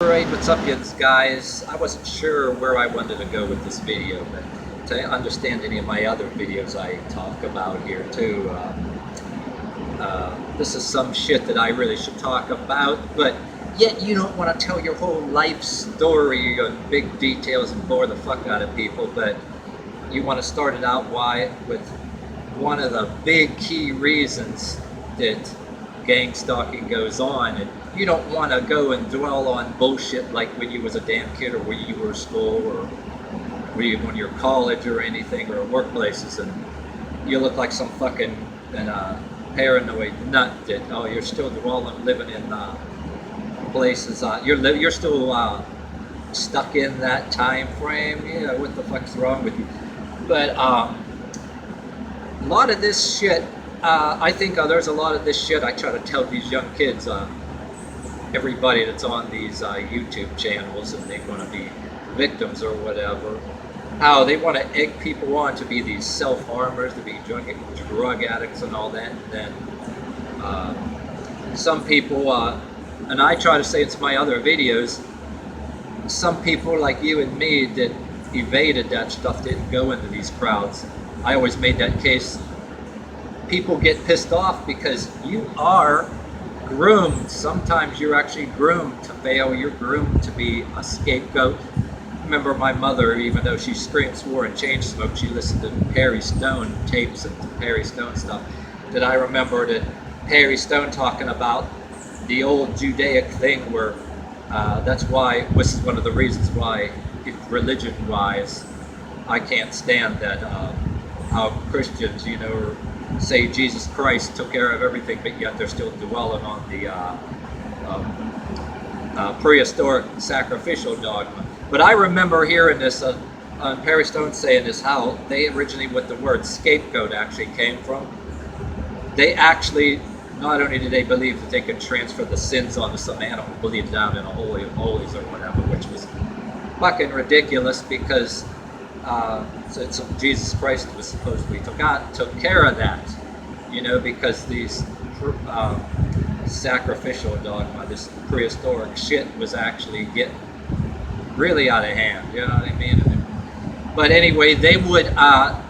Alright, what's up, yins, guys? I wasn't sure where I wanted to go with this video, but to understand any of my other videos I talk about here too, this is some shit that I really should talk about, but yet you don't want to tell your whole life story, you go big details and bore the fuck out of people, but you want to start it out with one of the big key reasons that gang stalking goes on. And you don't want to go and dwell on bullshit like when you was a damn kid, or when you were in school, or when you're college or anything, or workplaces, and you look like some fucking paranoid nut that, oh, you're still dwelling, living in places, you're still stuck in that time frame. Yeah, what the fuck's wrong with you? But a lot of this shit, I think there's a lot of this shit I try to tell these young kids, everybody that's on these YouTube channels, and they want to be victims or whatever, how they want to egg people on to be these self-harmers, to be drug addicts and all that. And then some people, and I try to say in my other videos, some people like you and me that evaded that stuff didn't go into these crowds. I always made that case. People get pissed off because you are groomed. Sometimes you're actually groomed to fail. You're groomed to be a scapegoat. I remember my mother, even though she screamed, swore, and chain smoked, she listened to Perry Stone tapes and Perry Stone stuff. That I remember that Perry Stone talking about the old Judaic thing where that's why, this is one of the reasons why, religion-wise, I can't stand that how Christians, say Jesus Christ took care of everything, but yet they're still dwelling on the prehistoric sacrificial dogma. But I remember hearing this on Perry Stone saying this, how they originally, what the word scapegoat actually came from. They actually, not only did they believe that they could transfer the sins onto some animal, believe it down in a holy of holies or whatever, which was fucking ridiculous, because so Jesus Christ was supposedly took care of that, because these sacrificial dogma, this prehistoric shit, was actually getting really out of hand. You know what I mean? But anyway, they would.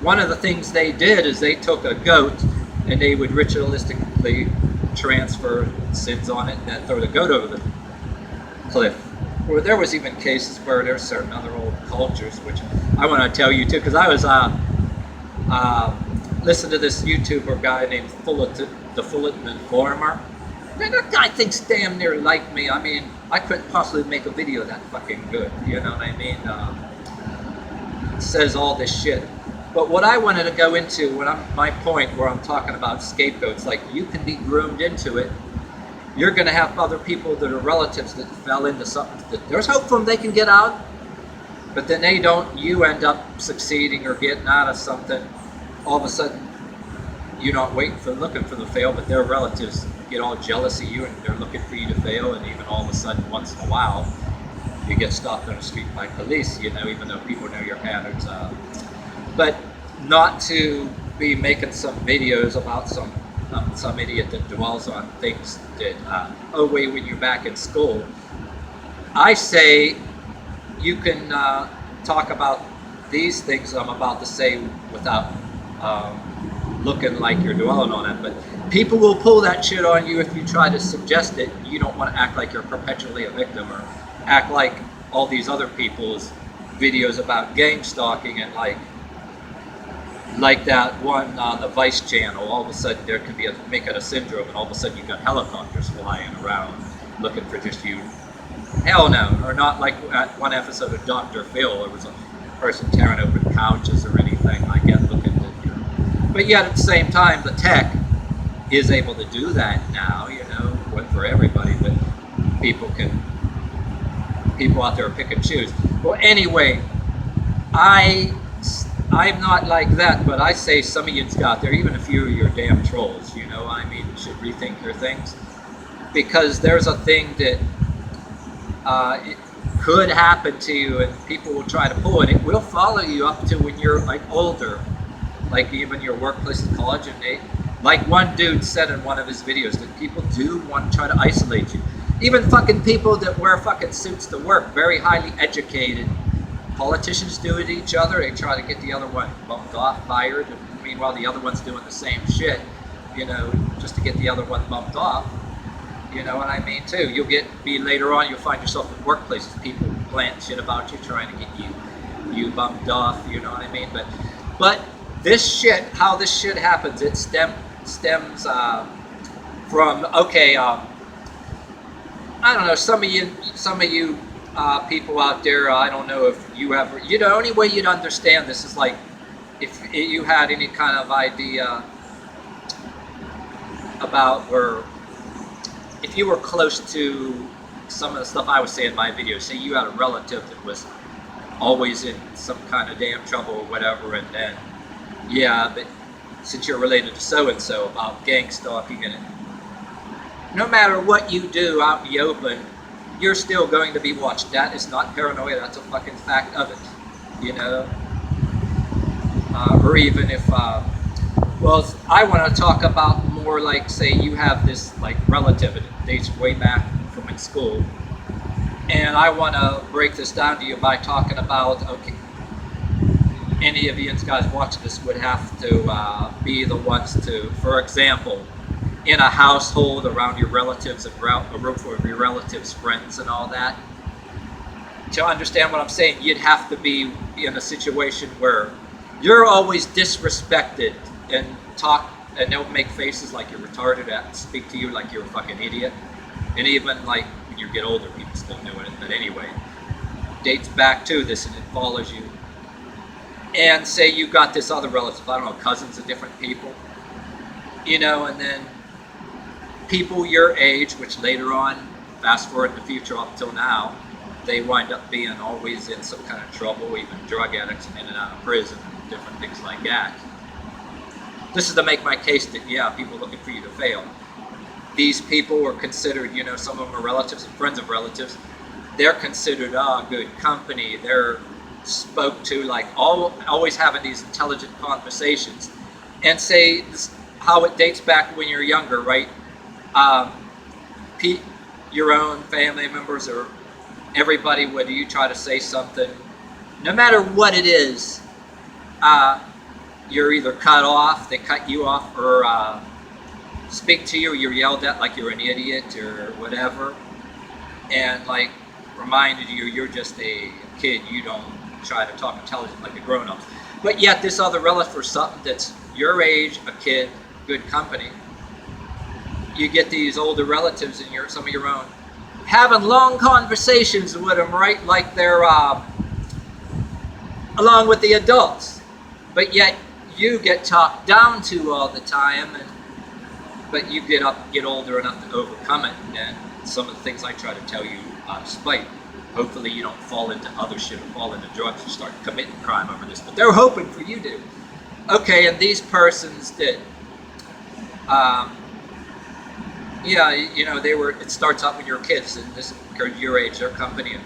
One of the things they did is they took a goat and they would ritualistically transfer sins on it and then throw the goat over the cliff. Or there was even cases where there's certain other old cultures, which I want to tell you too, because I was listening to this YouTuber guy named the Fullerton Informer. Man, that guy thinks damn near like me. I mean, I couldn't possibly make a video that fucking good. You know what I mean? Says all this shit. But what I wanted to go into, my point where I'm talking about scapegoats, like you can be groomed into it. You're going to have other people that are relatives that fell into something that there's hope for them, they can get out, but then they don't. You end up succeeding or getting out of something. All of a sudden, you're not looking for the fail, but their relatives get all jealous of you and they're looking for you to fail. And even all of a sudden, once in a while, you get stopped on the street by police, even though people know your patterns. But not to be making some videos about some idiot that dwells on things that, when you're back in school. I say you can talk about these things I'm about to say without looking like you're dwelling on it, but people will pull that shit on you if you try to suggest it. You don't want to act like you're perpetually a victim, or act like all these other people's videos about gang stalking, and like that one on the Vice channel, all of a sudden there can be make it a syndrome, and all of a sudden you've got helicopters flying around looking for just you. Hell no. Or not like one episode of Dr. Phil, there was a person tearing open couches or anything like that looking at you. But yet at the same time, the tech is able to do that now, for everybody, but people out there pick and choose. Well, anyway, I'm not like that, but I say some of yous out there, even a few of your damn trolls, you should rethink your things. Because there's a thing that it could happen to you, and people will try to pull it. It will follow you up to when you're older, like even your workplace in college. And like one dude said in one of his videos, that people do want to try to isolate you. Even fucking people that wear fucking suits to work, very highly educated. Politicians do it to each other. They try to get the other one bumped off, fired. And meanwhile, the other one's doing the same shit, you know, just to get the other one bumped off. You know what I mean, too. Later on, you'll find yourself in workplaces, people planting shit about you, trying to get you bumped off, you know what I mean? But this shit, how this shit happens, it stems from, okay, I don't know, some of you people out there, I don't know if you ever, you know, only way you'd understand this is like if you had any kind of idea about, or if you were close to some of the stuff I was saying in my video. Say you had a relative that was always in some kind of damn trouble or whatever, and then, yeah, but since you're related to so-and-so about gang stalking, and no matter what you do out in the open, you're still going to be watched. That is not paranoia, that's a fucking fact of it, you know? Or even if, well, I want to talk about more like, say you have this like relative, and it dates way back from in school, and I want to break this down to you by talking about, okay, any of you guys watching this would have to be the ones to, for example, in a household around your relatives, a room full of your relatives, friends, and all that. To understand what I'm saying, you'd have to be in a situation where you're always disrespected and talk, and they'll make faces like you're retarded and speak to you like you're a fucking idiot. And even like when you get older, people still doing it. But anyway, dates back to this, and it follows you. And say you got this other relative, I don't know, cousins of different people, you know, and then people your age, which later on, fast forward in the future up till now, they wind up being always in some kind of trouble, even drug addicts and in and out of prison, and different things like that. This is to make my case that, yeah, people are looking for you to fail. These people are considered, you know, some of them are relatives and friends of relatives. They're considered good company. They're spoke to like always having these intelligent conversations. And say this, how it dates back when you're younger, right? Your own family members or everybody, whether you try to say something, no matter what it is, you're either cut off, they cut you off, or speak to you, or you're yelled at like you're an idiot or whatever, and like reminded you're just a kid, you don't try to talk intelligent like a grown-up. But yet this other relative or something that's your age, a kid, good company, you get these older relatives and some of your own having long conversations with them, right? Like they're along with the adults, but yet you get talked down to all the time, but you get older enough to overcome it. And some of the things I try to tell you out of spite. Hopefully you don't fall into other shit or fall into drugs and start committing crime over this, but they're hoping for you to. Okay, and these persons did. Yeah, you know, it starts out when you're kids, and this occurred your age, their company, and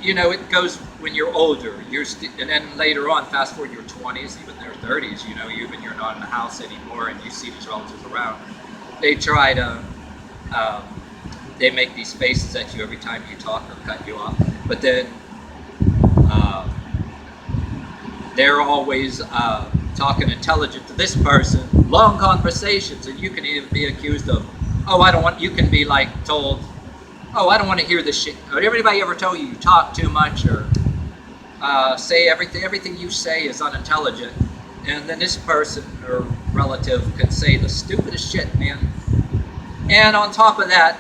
you know, it goes when you're older, and then later on, fast forward your 20s, even their 30s, you know, even you're not in the house anymore, and you see these relatives around, they try to, they make these faces at you every time you talk or cut you off, but then they're always talking intelligent to this person, long conversations, and you can even be accused of, you can be like told, oh, I don't want to hear this shit. Or everybody ever tell you talk too much, or say everything you say is unintelligent, and then this person or relative can say the stupidest shit, man. And on top of that,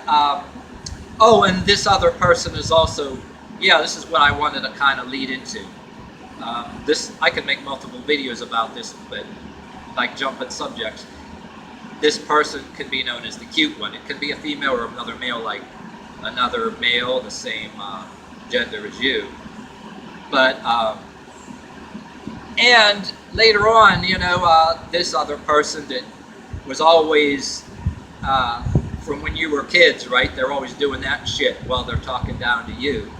and this other person is also, yeah, this is what I wanted to kind of lead into. I could make multiple videos about this, but like jumping subjects. This person could be known as the cute one. It could be a female or another male, like another male, the same gender as you. But, and later on, you know, this other person that was always, from when you were kids, right? They're always doing that shit while they're talking down to you.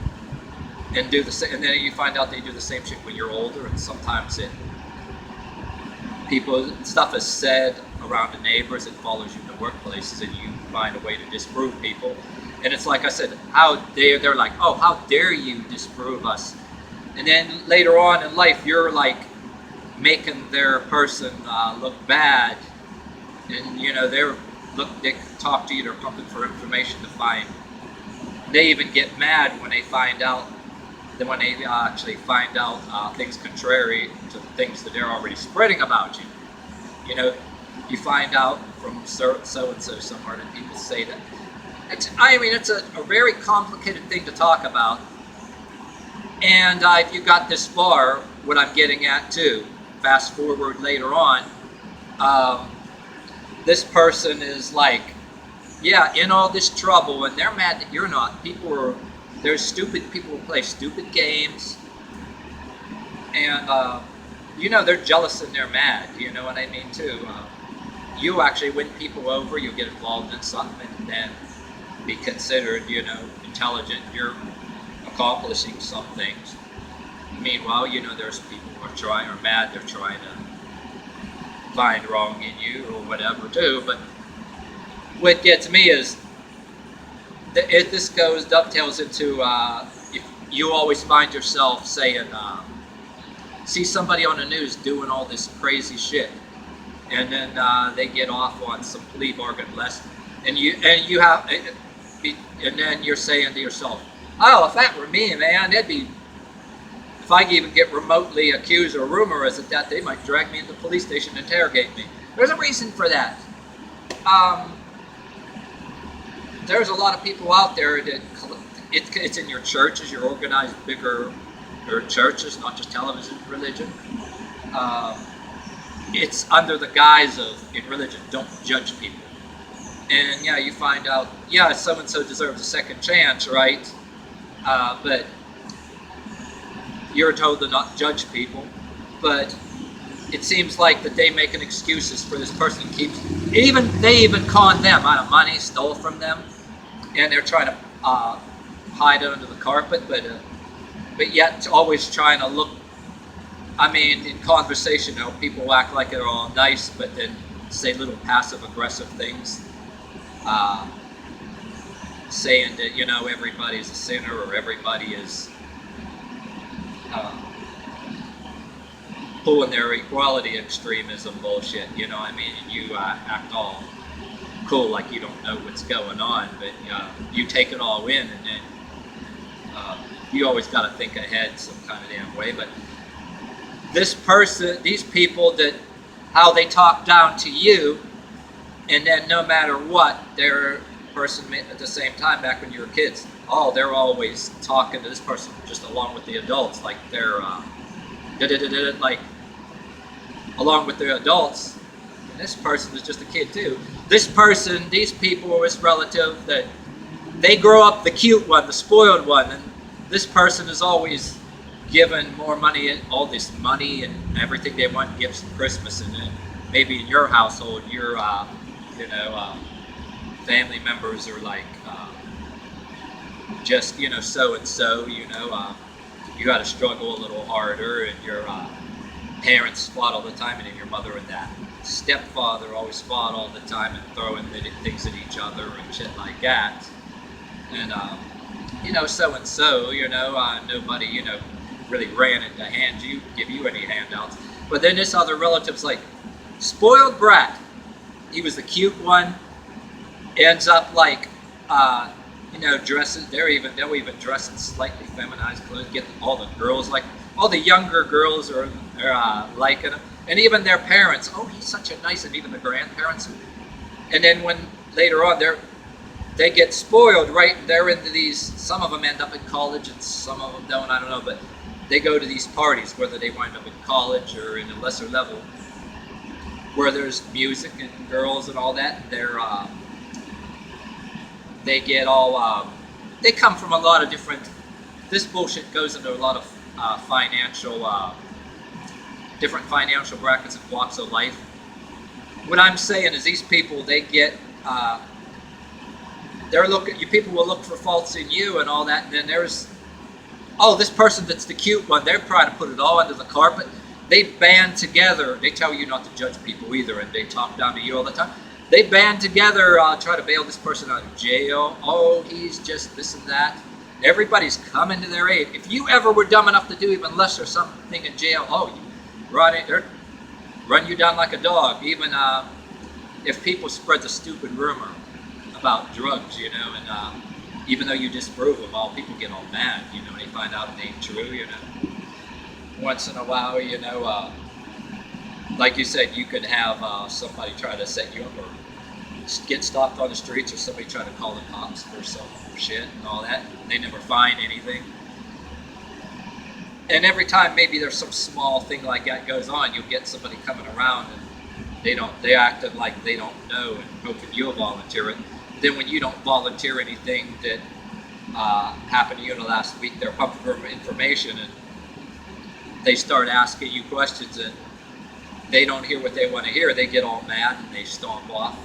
And do the same, and then you find out they do the same shit when you're older, and sometimes stuff is said around the neighbors, it follows you in the workplaces, and you find a way to disprove people. And it's like I said, they're like, oh, how dare you disprove us? And then later on in life, you're like making their person look bad, and they talk to you, they're pumping for information to find. They even get mad when they find out. Then when they actually find out things contrary to the things that they're already spreading about you. You find out from so and so somewhere that people say that. It's a very complicated thing to talk about. And if you got this far, what I'm getting at too, fast forward later on, this person is like, yeah, in all this trouble, and they're mad that you're not. There's stupid people who play stupid games, and they're jealous and they're mad. You know what I mean too. You actually win people over. You get involved in something, and then be considered, intelligent. You're accomplishing some things. Meanwhile, there's people who are mad. They're trying to find wrong in you or whatever too. But what gets me is if this dovetails into if you always find yourself saying, see somebody on the news doing all this crazy shit, and then they get off on some plea bargain less, and then you're saying to yourself, oh, if that were me, man, if I even get remotely accused or rumor is that they might drag me into the police station and interrogate me. There's a reason for that. There's a lot of people out there that it's in your churches, your organized bigger churches, not just television, religion. It's under the guise of, in religion, don't judge people. And yeah, you find out, yeah, so-and-so deserves a second chance, right? But you're told to not judge people. But it seems like that they making excuses for this person they even con them out of money, stole from them, and they're trying to hide it under the carpet, but yet always trying to look. In conversation, people act like they're all nice, but then say little passive-aggressive things, saying that everybody's a sinner or everybody is pulling their equality extremism bullshit. And you act all cool like you don't know what's going on, but you take it all in, and then you always got to think ahead some kind of damn way. But these people, how they talk down to you, and then no matter what, their person at the same time, back when you were kids, they're always talking to this person just along with the adults, like they're like along with the adults. And this person is just a kid too. These people, this relative, that they grow up the cute one, the spoiled one, and this person is always given more money, all this money and everything they want, gifts for Christmas, and then maybe in your household, your family members are like just so and so. You got to struggle a little harder, and your parents fought all the time, and then your mother and that stepfather always fought all the time and throwing things at each other and shit like that. And so and so, nobody really ran in to give you any handouts. But then this other relative's like, spoiled brat. He was the cute one. Ends up like, dresses. They'll even dress in slightly feminized clothes. Get all the girls, like all the younger girls are liking him, and even their parents. Oh, he's such a nice, and even the grandparents. And then when later on they get spoiled, right? They're into these. Some of them end up in college, and some of them don't. I don't know, but they go to these parties, whether they wind up in college or in a lesser level, where there's music and girls and all that. They get all. They come from a lot of different. This bullshit goes into a lot of different financial brackets and walks of life. What I'm saying is, these people, they get. People will look for faults in you and all that, and then there's. Oh, this person that's the cute one, they're trying to put it all under the carpet. They band together. They tell you not to judge people either, and they talk down to you all the time. They band together, try to bail this person out of jail. Oh, he's just this and that. Everybody's coming to their aid. If you ever were dumb enough to do even less or something in jail, oh, you run you down like a dog. Even if people spread the stupid rumor about drugs, you know, and even though you disprove them, all people get all mad, you know, when they find out it ain't true, you know. Once in a while, you know, like you said, you could have somebody try to set you up or get stopped on the streets, or somebody try to call the cops for some shit and all that. They never find anything. And every time maybe there's some small thing like that goes on, you'll get somebody coming around and they acting like they don't know and hoping you'll volunteer it. Then when you don't volunteer anything that happened to you in the last week, they're pumping for information and they start asking you questions and they don't hear what they want to hear. They get all mad and they stomp off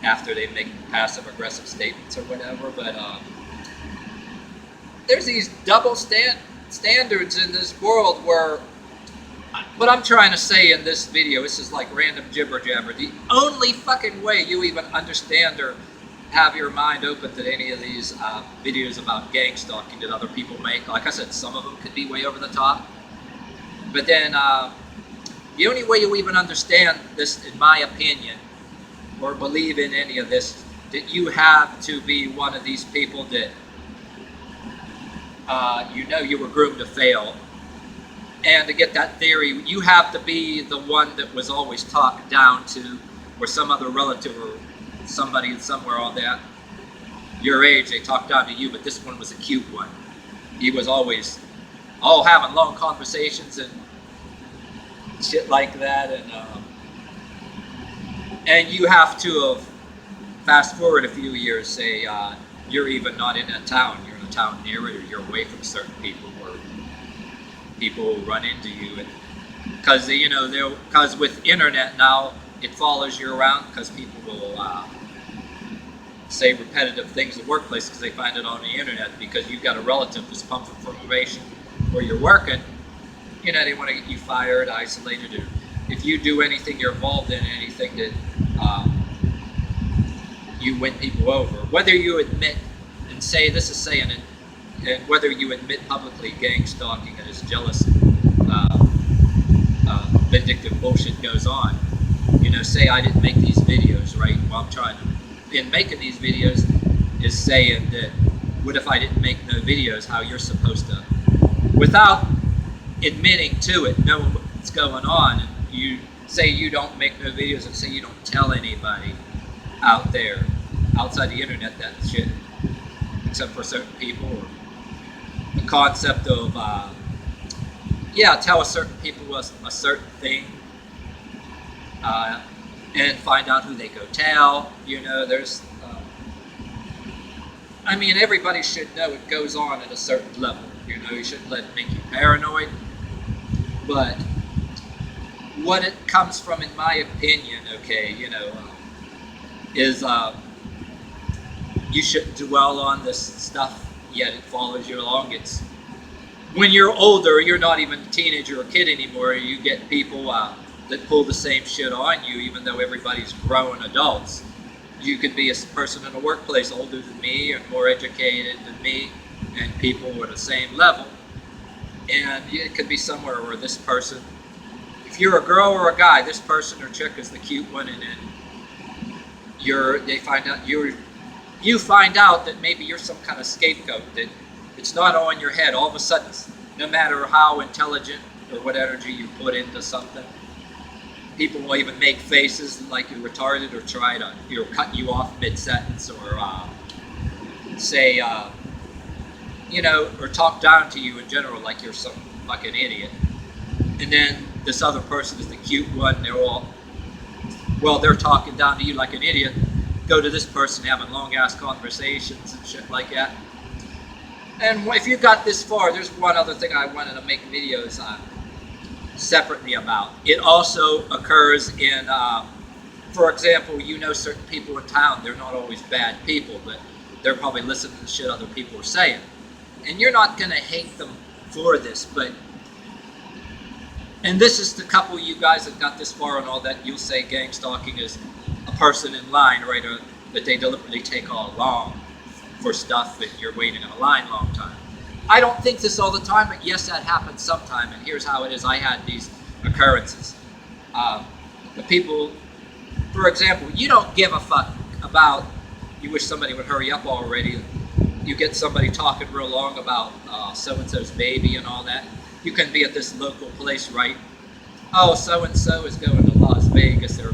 after they make passive aggressive statements or whatever. But there's these double standards in this world where, what I'm trying to say in this video, this is like random jibber jabber. The only fucking way you even understand or have your mind open to any of these videos about gang stalking that other people make, like I said, some of them could be way over the top. But then the only way you even understand this, in my opinion, or believe in any of this, that you have to be one of these people that you know you were groomed to fail. And to get that theory, you have to be the one that was always talked down to, or some other relative or somebody somewhere on that your age, they talked down to you, but this one was a cute one. He was always having long conversations and shit like that, and you have to have fast forward a few years, say you're even not in a town, you're in a town near it, or you're away from certain people, or people run into you, because you know, because with internet now it follows you around, because people will say repetitive things in the workplace because they find it on the internet, because you've got a relative that's pumping for information where you're working. You know, they want to get you fired, isolated, or if you do anything, you're involved in anything that you win people over. Whether you admit and say, this is saying it, and whether you admit publicly gang stalking and this jealous, vindictive bullshit goes on. You know, say I didn't make these videos, right? Well, I'm trying to, in making these videos, is saying that, what if I didn't make no videos, how you're supposed to, without admitting to it, knowing what's going on, and you say you don't make no videos and say you don't tell anybody out there, outside the internet, that shit, except for certain people, or the concept of, tell a certain people a certain thing, and find out who they go tell. You know, there's, I mean, everybody should know it goes on at a certain level. You know, you shouldn't let it make you paranoid. But what it comes from, in my opinion, okay, you know, is you shouldn't dwell on this stuff, yet it follows you along. It's when you're older, you're not even a teenager or kid anymore, you get people that pull the same shit on you, even though everybody's grown adults. You could be a person in a workplace older than me or more educated than me, and people who are the same level. And it could be somewhere where this person, if you're a girl or a guy, this person or chick is the cute one, and then you find out that maybe you're some kind of scapegoat, that it's not on your head. All of a sudden, no matter how intelligent or what energy you put into something, people will even make faces like you're retarded, or try to, you know, cut you off mid-sentence, or say, you know, or talk down to you in general like you're some fucking idiot. And then this other person is the cute one. They're talking down to you like an idiot. Go to this person having long ass conversations and shit like that. And if you got this far, there's one other thing I wanted to make videos on separately about. It also occurs in, for example, you know, certain people in town, they're not always bad people, but they're probably listening to the shit other people are saying. And you're not going to hate them for this, but, and this is the couple of you guys that got this far and all that, you'll say gang stalking is a person in line, right, or that they deliberately take all along for stuff that you're waiting in a line a long time. I don't think this all the time, but yes, that happens sometime, and here's how it is. I had these occurrences. The people, for example, you don't give a fuck about, you wish somebody would hurry up already. You get somebody talking real long about so-and-so's baby and all that. You can be at this local place, right? Oh, so-and-so is going to Las Vegas. They're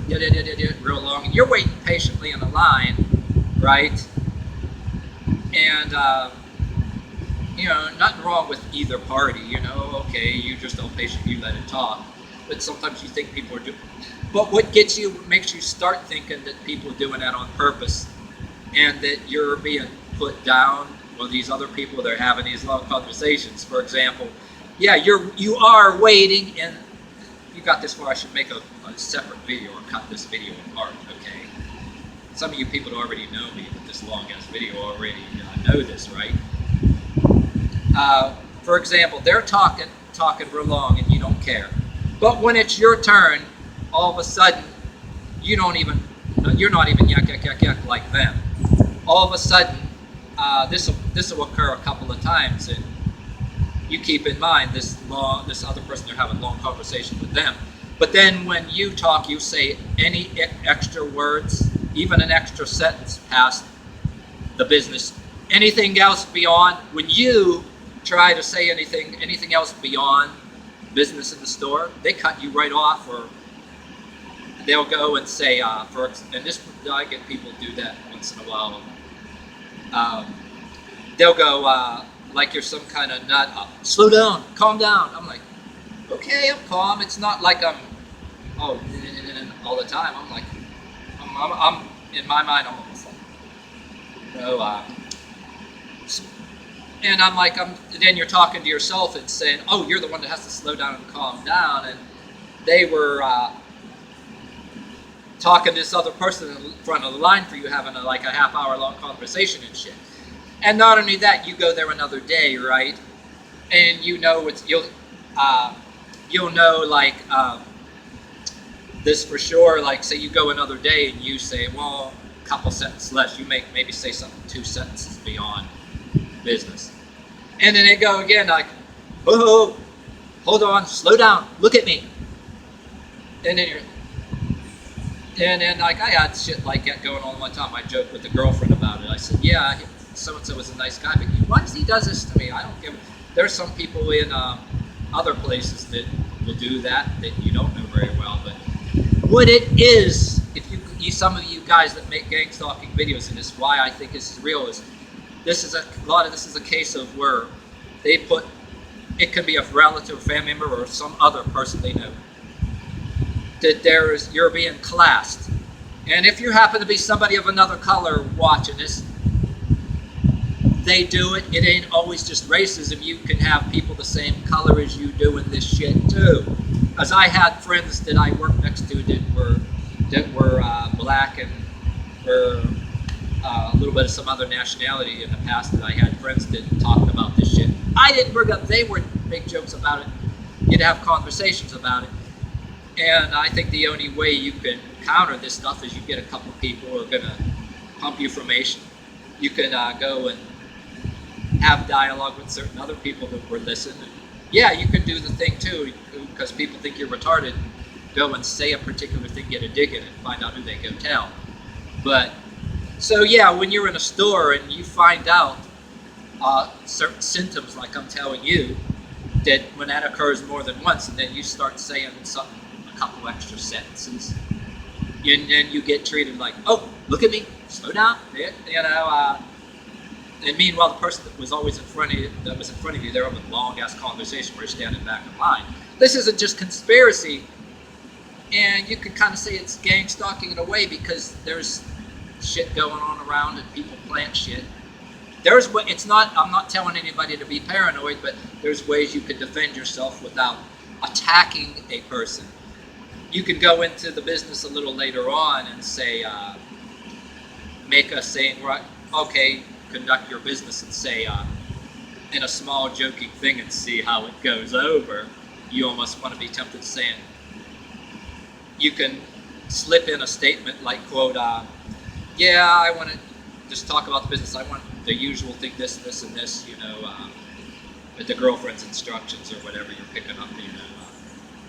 real long. And you're waiting patiently in a line, right? And, nothing wrong with either party, okay, you just don't patiently, you let it talk. But sometimes you think people are doing, but what makes you start thinking that people are doing that on purpose and that you're being put down. Well, these other people, they're having these long conversations. For example, you are waiting, and you got this far. I should make a separate video or cut this video apart, okay? Some of you people already know me with this long-ass video already. Know this, right? For example, they're talking real long, and you don't care. But when it's your turn, all of a sudden, you're not even yak like them. All of a sudden, this will occur a couple of times, and you keep in mind this other person, they're having a long conversation with them. But then when you talk, you say any extra words, even an extra sentence past the business. Anything else beyond, when you try to say anything else beyond business in the store, they cut you right off, or they'll go and say, and this, I get people do that once in a while. They'll go, like you're some kind of nut, slow down, calm down. I'm like, okay, I'm calm. It's not like I'm, all the time. I'm like, I'm in my mind, I'm almost like, and I'm like, then you're talking to yourself and saying, oh, you're the one that has to slow down and calm down. And they were talking to this other person in front of the line for you, having a half-hour long conversation and shit. And not only that, you go there another day, right? And you'll know this for sure. Like, say you go another day and you say, well, a couple sentences less. You maybe say something 2 sentences beyond business. And then they go again, like, oh, hold on, slow down, look at me. And then like, I had shit like that going on one time. I joked with a girlfriend about it. I said, yeah, so-and-so was a nice guy, but why does he does this to me? I don't give. There's some people in other places that will do that you don't know very well. But what it is, if some of you guys that make gang stalking videos, and this is why I think this is real, is this is a case of where they put, it can be a relative, family member, or some other person they know, that you're being classed. And if you happen to be somebody of another color watching this, they do it. It ain't always just racism. You can have people the same color as you doing this shit too. As I had friends that I worked next to that were black and were a little bit of some other nationality in the past, that I had friends that talked about this shit. I didn't bring up, they would make jokes about it. You'd have conversations about it. And I think the only way you can counter this stuff is you get a couple of people who are going to pump you information. You can go and have dialogue with certain other people that were listening. Yeah, you can do the thing too, because people think you're retarded. Go and say a particular thing, get a dig in it, and find out who they go tell. But, so yeah, when you're in a store and you find out certain symptoms, like I'm telling you, that when that occurs more than once, and then you start saying something, a couple extra sentences, and then you get treated like, oh, look at me, slow down, and meanwhile, the person that was always in front of you, they're having a long-ass conversation where you're standing back in line. This isn't just conspiracy, and you could kind of say it's gang stalking in a way, because there's shit going on around and people plant shit. I'm not telling anybody to be paranoid, but there's ways you can defend yourself without attacking a person. You can go into the business a little later on and say, make a saying, right, okay, conduct your business and say, in a small joking thing, and see how it goes over. You almost want to be tempted saying, you can slip in a statement like, quote, yeah, I want to just talk about the business. I want the usual thing, this, this, and this, the girlfriend's instructions or whatever you're picking up,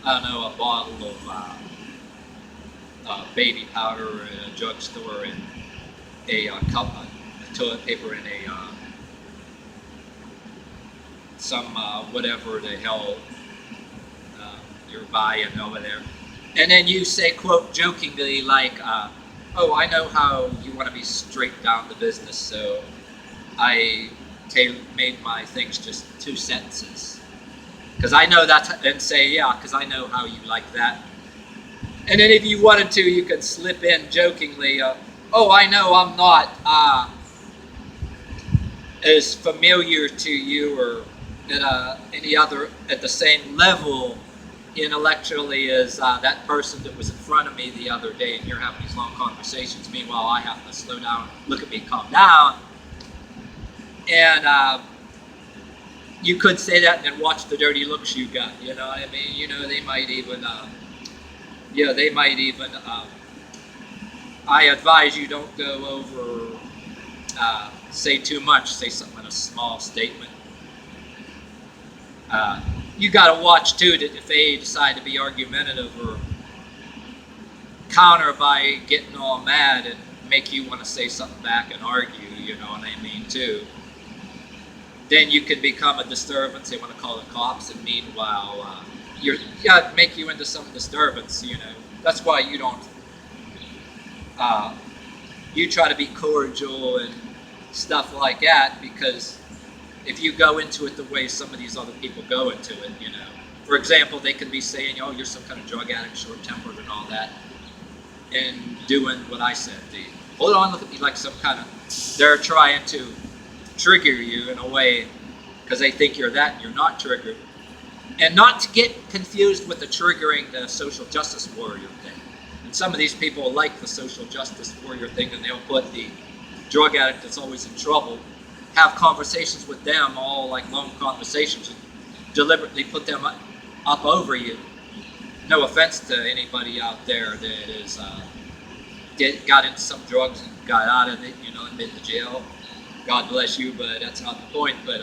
I don't know, a bottle of baby powder at a drugstore and a cup of toilet paper and some whatever the hell you're buying over there. And then you say, quote, jokingly, like, oh, I know how you want to be straight down the business, so I made my things just 2 sentences. Because I know that, and say, yeah, because I know how you like that. And then if you wanted to, you could slip in jokingly, oh, I know I'm not as familiar to you or at any other, at the same level intellectually as that person that was in front of me the other day, and you're having these long conversations. Meanwhile, I have to slow down, look at me, calm down. And you could say that and then watch the dirty looks you got, you know what I mean? They might even, I advise you don't go over, say too much, say something in a small statement. You got to watch too that if they decide to be argumentative or counter by getting all mad and make you want to say something back and argue, you know what I mean, too. Then you can become a disturbance. They want to call the cops, and meanwhile, make you into some disturbance, That's why you don't, you try to be cordial and stuff like that, because if you go into it the way some of these other people go into it, For example, they can be saying, oh, you're some kind of drug addict, short-tempered and all that, and doing what I said. Hold on, look at me like some kind of, they're trying to trigger you in a way because they think you're that and you're not triggered. And not to get confused with the triggering the social justice warrior thing. And some of these people like the social justice warrior thing, and they'll put the drug addict that's always in trouble, have conversations with them, all like long conversations, and deliberately put them up over you. No offense to anybody out there that is got into some drugs and got out of it, and been to jail. God bless you, but that's not the point. But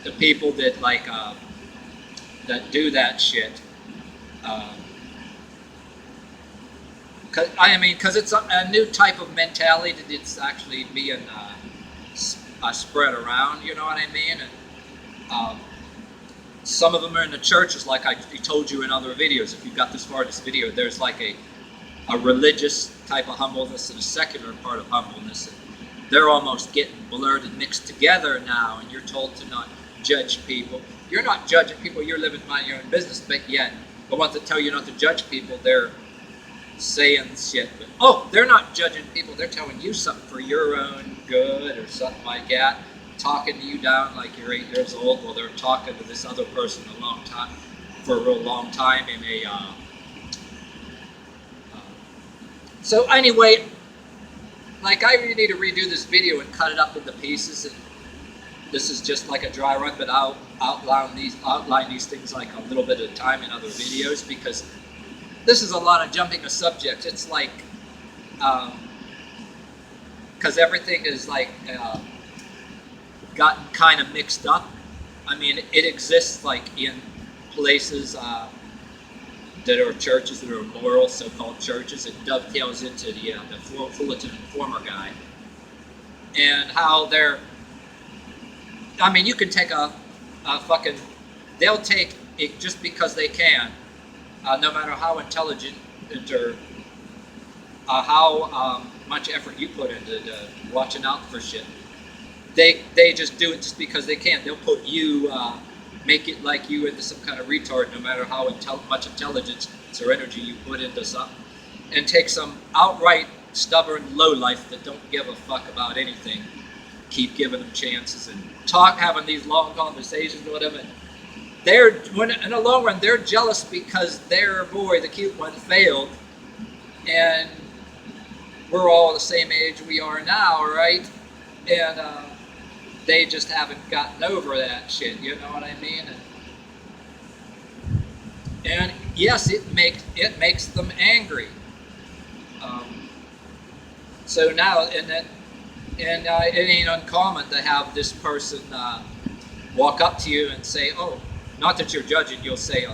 the people that that do that shit, because it's a new type of mentality that's actually being spread around. You know what I mean? And some of them are in the churches, like I told you in other videos. If you got this far in this video, there's like a religious type of humbleness and a secular part of humbleness. And they're almost getting blurred and mixed together now, and you're told to not judge people. You're not judging people, you're living mind your own business, but yet the ones that tell you not to judge people, they're saying shit. But, oh, they're not judging people, they're telling you something for your own good or something like that, talking to you down like you're 8 years old while they're talking to this other person for a real long time in a so anyway, I really need to redo this video and cut it up into pieces, and this is just like a dry run, but I'll outline these things like a little bit at a time in other videos, because this is a lot of jumping a subject. It's like, because everything is gotten kind of mixed up. I mean, it exists in places that are churches that are moral, so-called churches. It dovetails into the Fullerton Informer guy, and how they're, you can take a fucking, they'll take it just because they can, no matter how intelligent or how much effort you put into watching out for shit. They just do it just because they can. They'll put you, make it like you into some kind of retard, no matter how much intelligence or energy you put into something, and take some outright stubborn lowlife that don't give a fuck about anything, keep giving them chances and having these long conversations or whatever. In the long run, they're jealous because their boy, the cute one, failed, and we're all the same age we are now, right? And they just haven't gotten over that shit, you know what I mean? And yes, it makes them angry. Um, so now, and it ain't uncommon to have this person walk up to you and say, "Oh, not that you're judging," you'll say,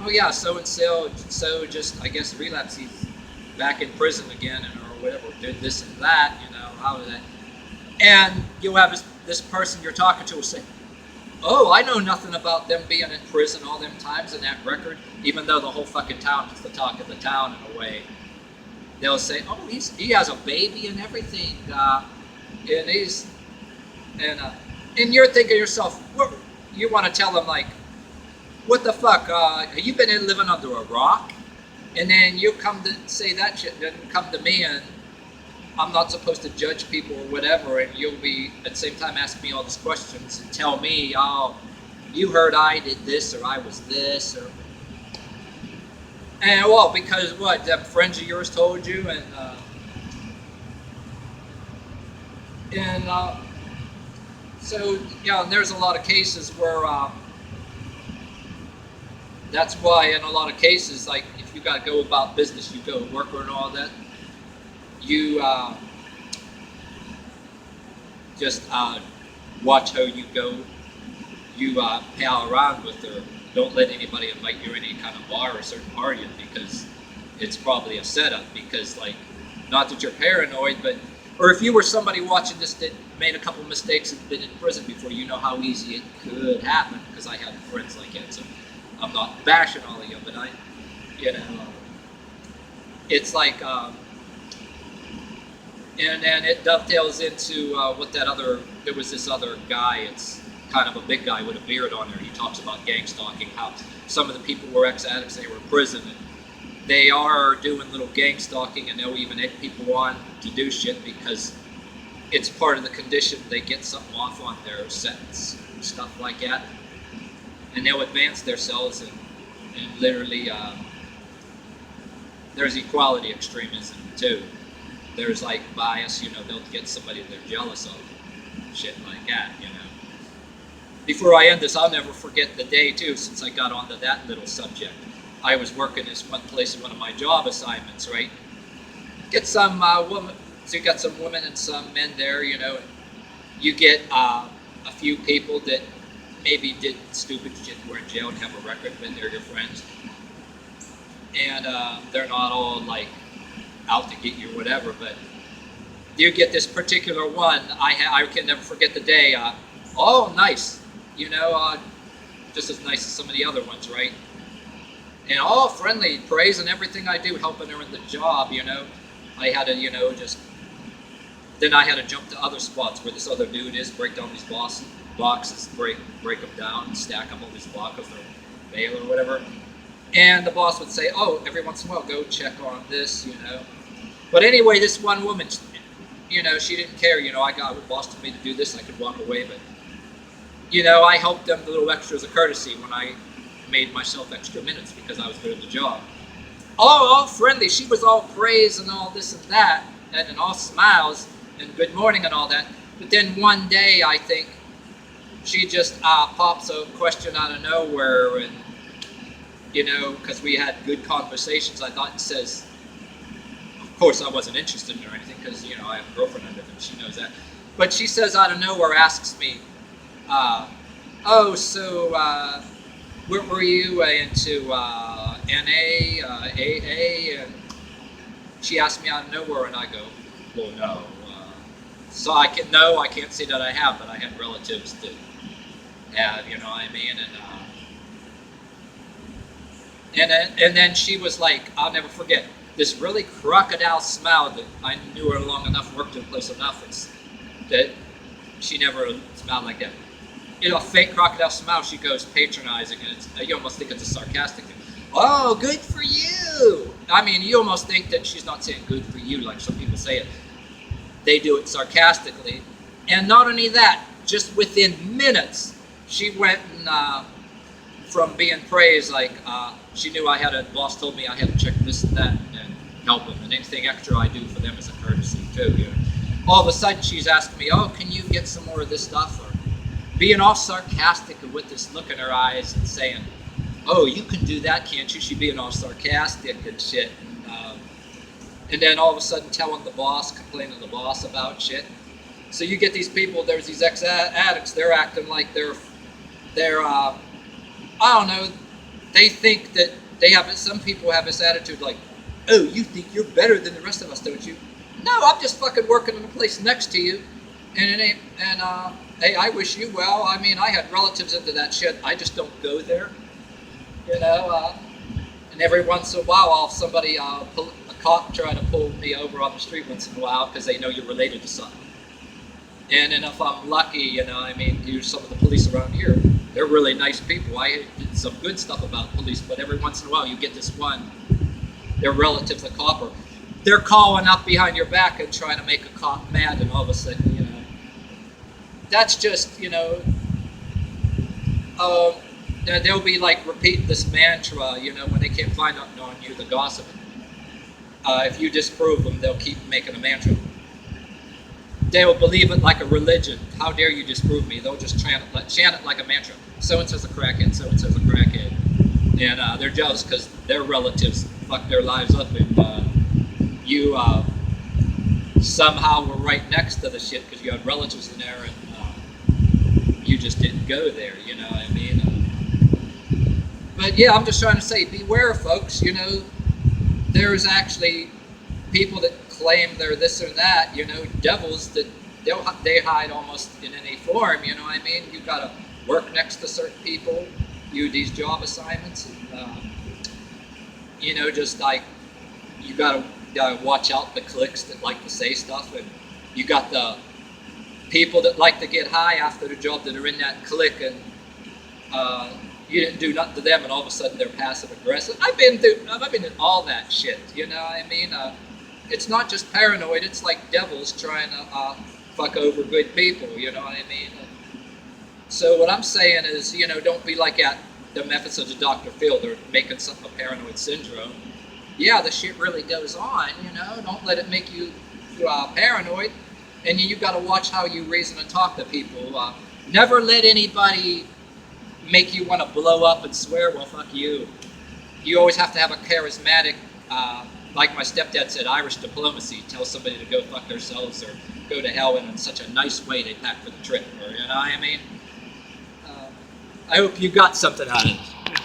"Oh yeah, so and so just I guess relapsed. He's back in prison again, or whatever, did this and that. How did that?" And you'll have this person you're talking to will say, "Oh, I know nothing about them being in prison all them times in that record," even though the whole fucking town is the talk of the town in a way. They'll say, "Oh, he has a baby and everything, and he's and you're thinking to yourself, you want to tell them like, what the fuck? Have you been living under a rock?" And then you come to say that shit, then come to me and I'm not supposed to judge people or whatever, and you'll be at the same time asking me all these questions and tell me, "Oh, you heard I did this or I was this," or and well, because what them friends of yours told you, and so and there's a lot of cases where that's why in a lot of cases, like if you got to go about business, you go to work and all that, you just watch how you go. You pal around with her. Don't let anybody invite you to any kind of bar or certain party because it's probably a setup. Because like, not that you're paranoid, but or if you were somebody watching this that made a couple mistakes and been in prison before, you know how easy it could happen. Because I had friends like that, so I'm not bashing all of you, but it's like. And then it dovetails into what there was this other guy, it's kind of a big guy with a beard on there. He talks about gang stalking, how some of the people were ex-addicts, they were in prison, and they are doing little gang stalking, and they'll even egg people on to do shit because it's part of the condition. They get something off on their sentence, stuff like that. And they'll advance themselves, and literally, there's equality extremism too. There's like bias, they'll get somebody they're jealous of, shit like that, Before I end this, I'll never forget the day too, since I got onto that little subject. I was working this one place in one of my job assignments, right? Get some women, so you got some women and some men there, You get a few people that maybe did stupid shit, were in jail and have a record, but they're your friends. And they're not all like out to get you or whatever, but you get this particular one. I can never forget the day. Oh, nice, just as nice as some of the other ones, right? And all friendly, praising everything I do, helping her in the job. I had to, then I had to jump to other spots where this other dude is, break down these boxes, break them down, stack up all these boxes or bail or whatever. And the boss would say, "Oh, every once in a while, go check on this, But anyway, this one woman, she didn't care. I got the boss told me to do this, I could walk away. But, I helped them the little extras of courtesy when I made myself extra minutes because I was good at the job. All friendly. She was all praise and all this and that, and all smiles and good morning and all that. But then one day, I think, she just pops a question out of nowhere, and because we had good conversations, I thought it says, of course I wasn't interested in her or anything because, I have a girlfriend under them, she knows that. But she says out of nowhere, asks me, what were you into, NA, AA? And she asked me out of nowhere, and I go, well, no. So I can't say that I have, but I had relatives that have, you know what I mean? And then she was like, I'll never forget, this really crocodile smile that I knew her long enough, worked in a place enough, that she never smiled like that. A fake crocodile smile, she goes patronizing, and you almost think it's a sarcastic thing. Oh, good for you! I mean, you almost think that she's not saying good for you like some people say it. They do it sarcastically. And not only that, just within minutes, she went and from being praised, like she knew I had a boss told me I had to check this and that and help them, and anything extra I do for them is a courtesy too. All of a sudden she's asking me, oh, can you get some more of this stuff? Or being all sarcastic and with this look in her eyes and saying, oh, you can do that, can't you? She'd being all sarcastic and shit. And then all of a sudden telling the boss, complaining to the boss about shit. So you get these people, there's these ex-addicts, they're acting like they're I don't know, they think that they have, some people have this attitude like, oh, you think you're better than the rest of us, don't you? No, I'm just fucking working in a place next to you. And it ain't, and hey, I wish you well. I mean, I had relatives into that shit. I just don't go there, you know. And every once in a while, I'll have somebody, a cop try to pull me over on the street once in a while because they know you're related to something. And then if I'm lucky, you know, I mean, some of the police around here, they're really nice people. I did some good stuff about police, but every once in a while you get this one, their relative's a cop, they're calling up behind your back and trying to make a cop mad, and all of a sudden, you know, that's just, you know, they'll be like repeating this mantra, you know, when they can't find nothing on you, the gossip. If you disprove them, they'll keep making a mantra. They'll believe it like a religion. How dare you disprove me? They'll just chant it like a mantra. So-and-so's a crackhead, so-and-so's a crackhead. And they're jealous because their relatives fucked their lives up, and you somehow were right next to the shit because you had relatives in there, and you just didn't go there, you know what I mean? But yeah, I'm just trying to say, beware, folks. You know, there's actually people that claim they're this or that, you know, devils that they hide almost in any form, you know what I mean? You gotta work next to certain people, do these job assignments, and, you know, just like, you gotta watch out the cliques that like to say stuff, and you got the people that like to get high after the job that are in that clique, and you didn't do nothing to them, and all of a sudden they're passive aggressive. I've been in all that shit, you know what I mean? It's not just paranoid, it's like devils trying to fuck over good people, you know what I mean? So what I'm saying is, you know, don't be like at the methods of Dr. Phil, they're making something a paranoid syndrome. Yeah, the shit really goes on, you know, don't let it make you paranoid. And you got to watch how you reason and talk to people. Never let anybody make you want to blow up and swear, well, fuck you. You always have to have a charismatic, like my stepdad said, Irish diplomacy. Tell somebody to go fuck themselves or go to hell, and in such a nice way they pack for the trip. Or, you know what I mean? I hope you got something out of it.